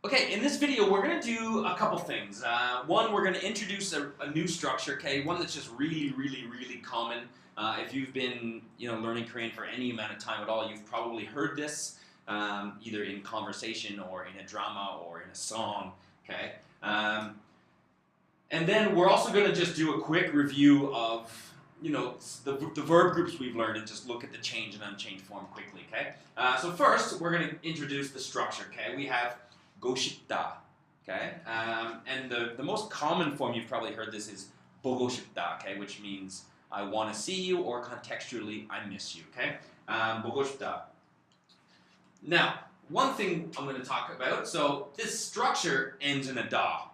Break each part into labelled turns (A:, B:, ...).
A: Okay, in this video, we're going to do a couple things. One, we're going to introduce a new structure, okay, one that's just really common. If you've been, learning Korean for any amount of time at all, you've probably heard this either in conversation or in a drama or in a song, okay? And then we're also going to just do a quick review of, the verb groups we've learned and just look at the change and unchanged form quickly, okay? So first, we're going to introduce the structure, okay? We have go 싶다, okay? And the most common form, you've probably heard this, is 보고 싶다, okay? Which means I want to see you, or contextually, I miss you, okay? 보고 싶다. Now, one thing I'm going to talk about, so this structure ends in a da,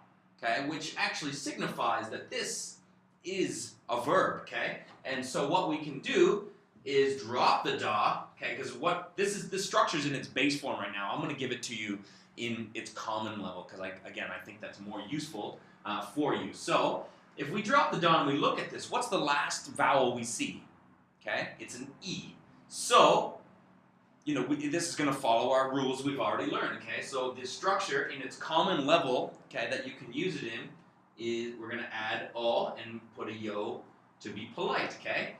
A: okay? Which actually signifies that this is a verb, okay? And so what we can do is drop the da, okay? Because this structure's in its base form right now. I'm going to give it to you in its common level, because I think that's more useful for you. So if we drop the da and we look at this, what's the last vowel we see? Okay, it's an E. So, this is going to follow our rules we've already learned. Okay, so the structure in its common level, okay, that you can use it in, is we're going to add o and put a yo to be polite. Okay,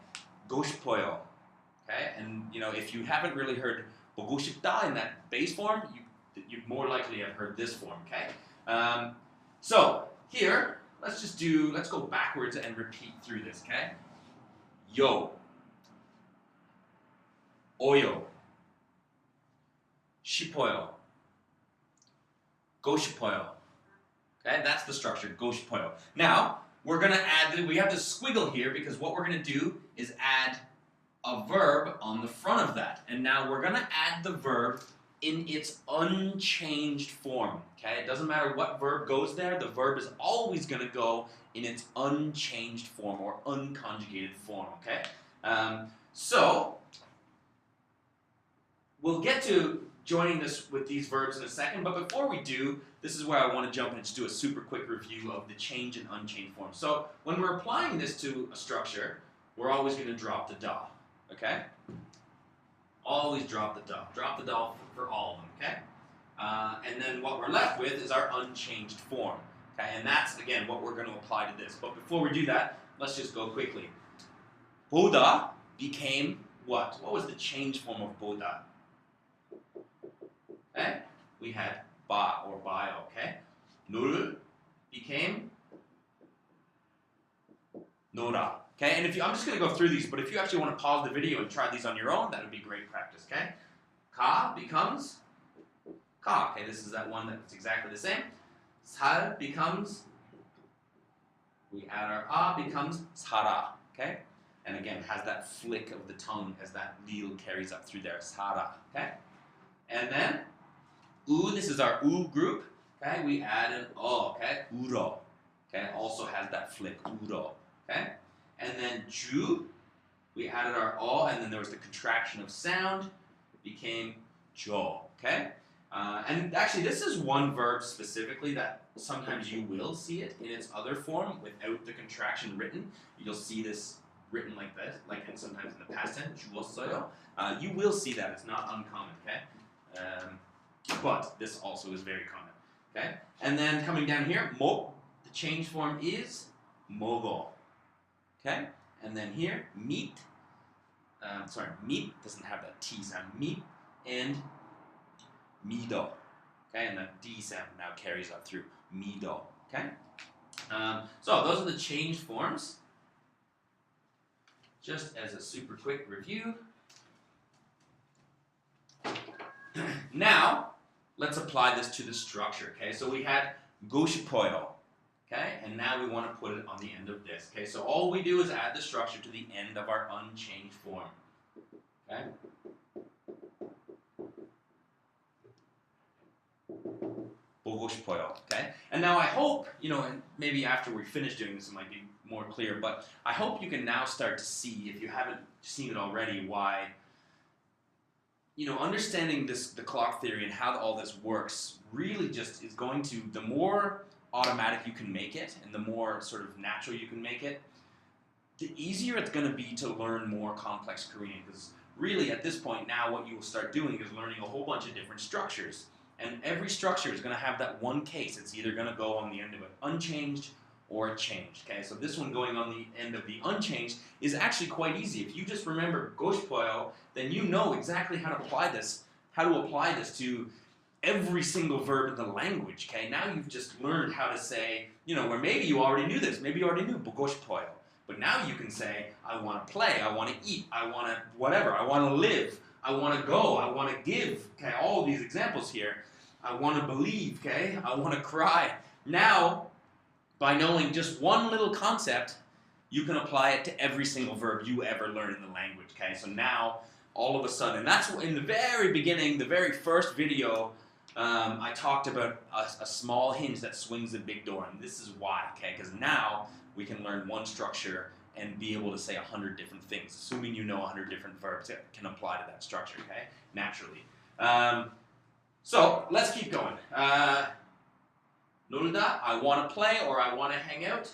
A: go 싶어요. Okay, and if you haven't really heard 보고 싶다 in that base form, you'd more likely have heard this form, okay? So here, let's go backwards and repeat through this, okay? Yo, 오요, 싶어요, go 싶어요. Okay, that's the structure, go 싶어요. Now, we're gonna we have this squiggle here because what we're gonna do is add a verb on the front of that. And now we're gonna add the verb in its unchanged form, okay? It doesn't matter what verb goes there, the verb is always going to go in its unchanged form or unconjugated form, okay? So, we'll get to joining this with these verbs in a second, but before we do, this is where I want to jump in and just do a super quick review of the change and unchanged form. So, when we're applying this to a structure, we're always going to drop the da, okay? Always drop the da. Drop the da for all of them, okay? And then what we're left with is our unchanged form, okay? And that's, again, what we're going to apply to this. But before we do that, let's just go quickly. 보다 became what? What was the changed form of 보다? Okay? We had 봐 or 봐요, okay? 늘 became 노라. Okay, and I'm just going to go through these, but if you actually want to pause the video and try these on your own, that would be great practice, okay? Ka becomes ka. Okay, this is that one that's exactly the same. Sal becomes, we add our a, becomes sara, okay? And again, has that flick of the tongue as that lil carries up through there, sara, okay? And then, u, this is our u group, okay? We add an o, okay? Uro, okay? Also has that flick, uro, okay? And then ju, we added our o, and then there was the contraction of sound, became jo, okay? And actually, this is one verb specifically that sometimes you will see it in its other form without the contraction written. You'll see this written like this, like sometimes in the past tense, 주었어요. You will see that. It's not uncommon, okay? But this also is very common, okay? And then coming down here, mo, the change form is 먹어. Okay, and then here, meat, meat doesn't have that T sound, meat, and mido, okay, and that D sound now carries up through mido, okay? So those are the changed forms. Just as a super quick review. Now, let's apply this to the structure, okay? So we had go 싶어요. Okay, and now we want to put it on the end of this. Okay, so all we do is add the structure to the end of our unchanged form. Okay. 보고 싶어요. Okay, and now I hope, and maybe after we finish doing this it might be more clear, but I hope you can now start to see, if you haven't seen it already, why, understanding the clock theory and how all this works really just is going to, the more automatic you can make it, and the more sort of natural you can make it, the easier it's going to be to learn more complex Korean. Because really, at this point now, what you will start doing is learning a whole bunch of different structures. And every structure is going to have that one case. It's either going to go on the end of it unchanged or changed. Okay, so this one going on the end of the unchanged is actually quite easy. If you just remember goshpoyo, then you know exactly how to apply this to every single verb in the language. Okay, now you've just learned how to say, where maybe you already knew this, maybe you already knew goshpoyo, but now you can say, I want to play, I want to eat, I want to whatever, I want to live, I want to go, I want to give. Okay, all of these examples here. I want to believe. Okay, I want to cry. Now, by knowing just one little concept, you can apply it to every single verb you ever learn in the language, okay? So now, all of a sudden, that's in the very beginning, the very first video, I talked about a small hinge that swings a big door, and this is why, okay? Because now we can learn one structure and be able to say 100 different things, assuming you know 100 different verbs that can apply to that structure, okay? Naturally. So, let's keep going. 놀다, I want to play or I want to hang out.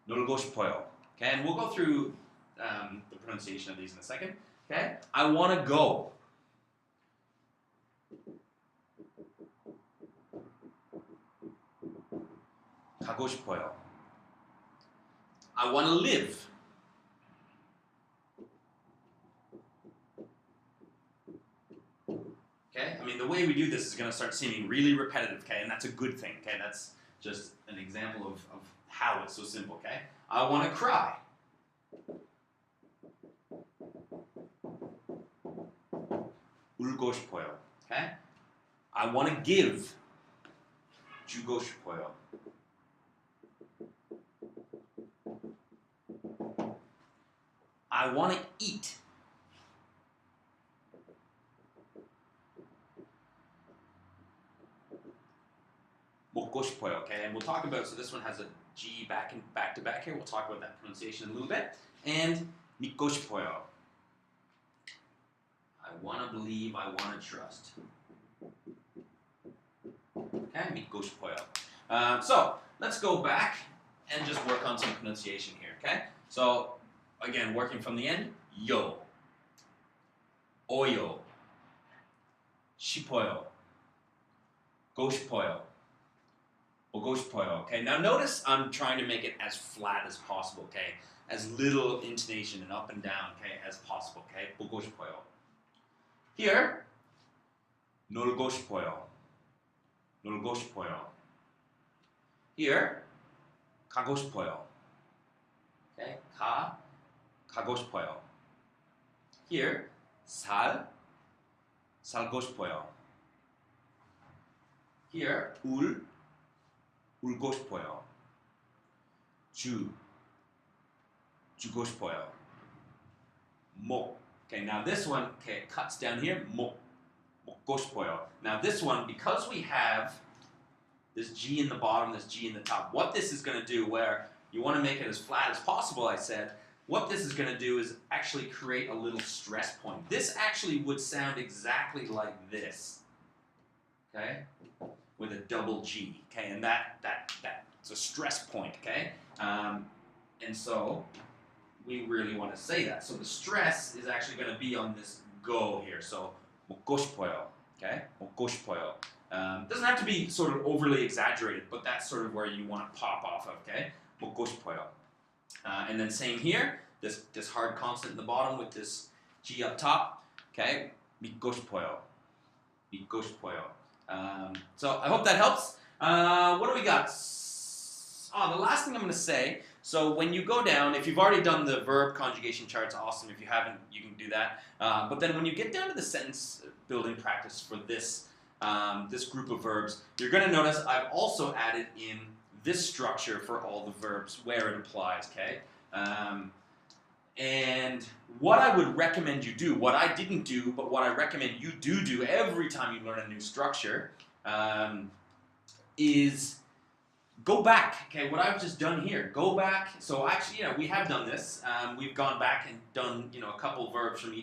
A: 놀고 싶어요. Okay, and we'll go through the pronunciation of these in a second. Okay, I want to go. 가고 싶어요. I want to live. Okay? I mean, the way we do this is going to start seeming really repetitive, okay? And that's a good thing, okay? That's just an example of how it's so simple, okay? I want to cry. 울고 싶어요. Okay? I want to give. 주고 싶어요. I want to eat. 먹고 싶어요, okay? And we'll talk about, so this one has a G back to back here. We'll talk about that pronunciation in a little bit. And 믿고 싶어요. I want to believe, I want to trust. Okay, 믿고 싶어요. So, let's go back and just work on some pronunciation here, okay? So, again, working from the end, yo, 오요, 싶어요, 고 싶어요, 보고 싶어요. Okay, now notice I'm trying to make it as flat as possible, okay? As little intonation and up and down, okay, as possible, okay? 보고 싶어요. Here, 놀고 싶어요. 놀고 싶어요. Here, 가고 싶어요. Okay, 가고 싶어요. Here, 살고 싶어요. Here, 울고 싶어요. 주고 싶어요. Okay, now this one, okay, it cuts down here. 먹고 싶어요. Now this one, because we have this G in the bottom, this G in the top, what this is going to do, where you want to make it as flat as possible, I said, what this is going to do is actually create a little stress point. This actually would sound exactly like this, okay, with a double G, okay, and that's a stress point, okay, and so we really want to say that. So the stress is actually going to be on this go here. So 먹고 싶어요, okay, 먹고 싶어요. Doesn't have to be sort of overly exaggerated, but that's sort of where you want to pop off of, okay, 먹고 싶어요. And then same here, this hard consonant in the bottom with this G up top, okay, 믿고 싶어요, 믿고 싶어요. So I hope that helps. What do we got? The last thing I'm going to say, so when you go down, if you've already done the verb conjugation charts, awesome. If you haven't, you can do that. But then when you get down to the sentence building practice for this group of verbs, you're going to notice I've also added in this structure for all the verbs where it applies, okay? And what I would recommend you do, what I didn't do, but what I recommend you do every time you learn a new structure, is go back, okay, what I've just done here, go back, so actually, we have done this, we've gone back and done, a couple verbs from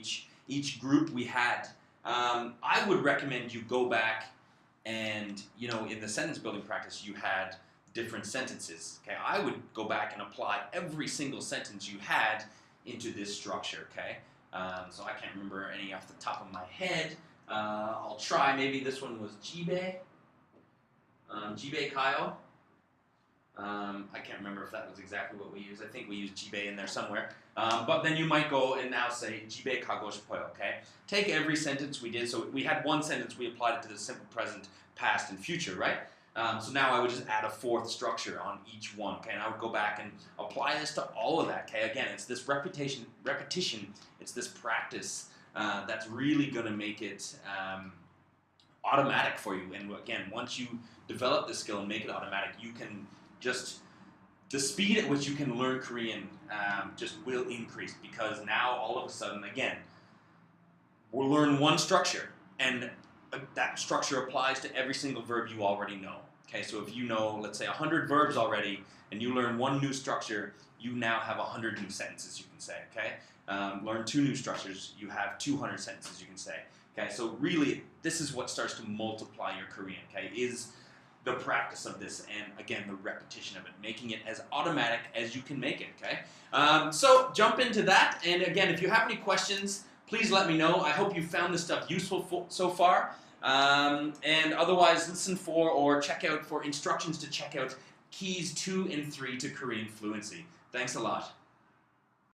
A: each group we had. I would recommend you go back and, in the sentence building practice, you had different sentences, okay, I would go back and apply every single sentence you had into this structure, okay, So I can't remember any off the top of my head. I'll try. Maybe this one was jibe. Jibe Kyle. I can't remember if that was exactly what we used. I think we used jibe in there somewhere. But then you might go and now say jibe kago shippoyo, okay? Take every sentence we did. So we had one sentence, we applied it to the simple present, past, and future, right? So now I would just add a fourth structure on each one, okay? And I would go back and apply this to all of that, okay? Again, it's this repetition, it's this practice that's really going to make it automatic for you. And again, once you develop this skill and make it automatic, you can just, the speed at which you can learn Korean just will increase, because now all of a sudden, again, we'll learn one structure, and that structure applies to every single verb you already know. Okay, so if you know, let's say 100 verbs already, and you learn one new structure, you now have 100 new sentences you can say, okay? Learn 2 new structures, you have 200 sentences you can say. Okay, so really, this is what starts to multiply your Korean, okay, is the practice of this, and again, the repetition of it, making it as automatic as you can make it, okay? So jump into that, and again, if you have any questions, please let me know. I hope you found this stuff useful so far. And otherwise, listen for or check out for instructions to check out keys 2 and 3 to Korean fluency. Thanks a lot.